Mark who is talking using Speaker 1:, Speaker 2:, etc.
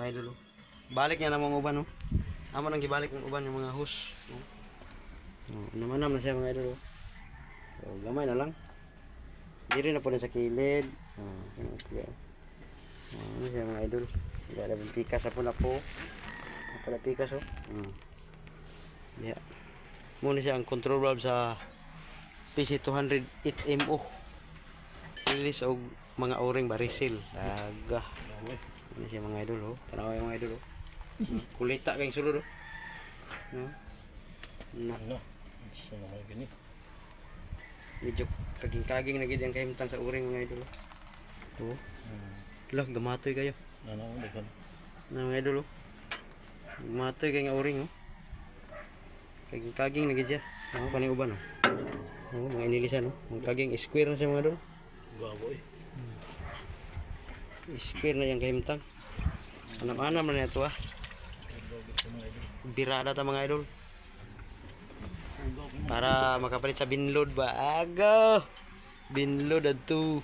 Speaker 1: mga idol. Oh. Balik niya namang uban, no? Amo nang gibalik ng uban yung mga hose. No? Namanam na siya mga idol. Oh. So, gamay na lang. Diri na po na sa kilid. Okay. Ano siya mga idol. Wala na pikas po na po. Pala pikas oh. Yeah. Muna siya ang control valve sa PC200 8MO. Release og mga o-ring barisil. Aga. Ano siya mga idol oh. Tanaw yung mga idol oh. Kulita kayong sulod oh.
Speaker 2: Ano? Gusto mo kayo gani?
Speaker 1: Medyo kaging-kaging na gid ang kahimtang sa o-ring mga idol oh. Oh. Lah gamatoy kayo.
Speaker 2: Ano ulit kan?
Speaker 1: Na mga idol oh. Gamatoy kay nga o-ring oh. Kaging-kaging na gid siya. Ano kaning uban oh. Oh, mga inilisan oh. Mga kaging square na siya mga idol.
Speaker 2: Gabo eh.
Speaker 1: Square na yung kahimtang. Anam-anam na ito ah. Birada ta mga idol. Para makapalit sa binload ba? Aga! Binload adto.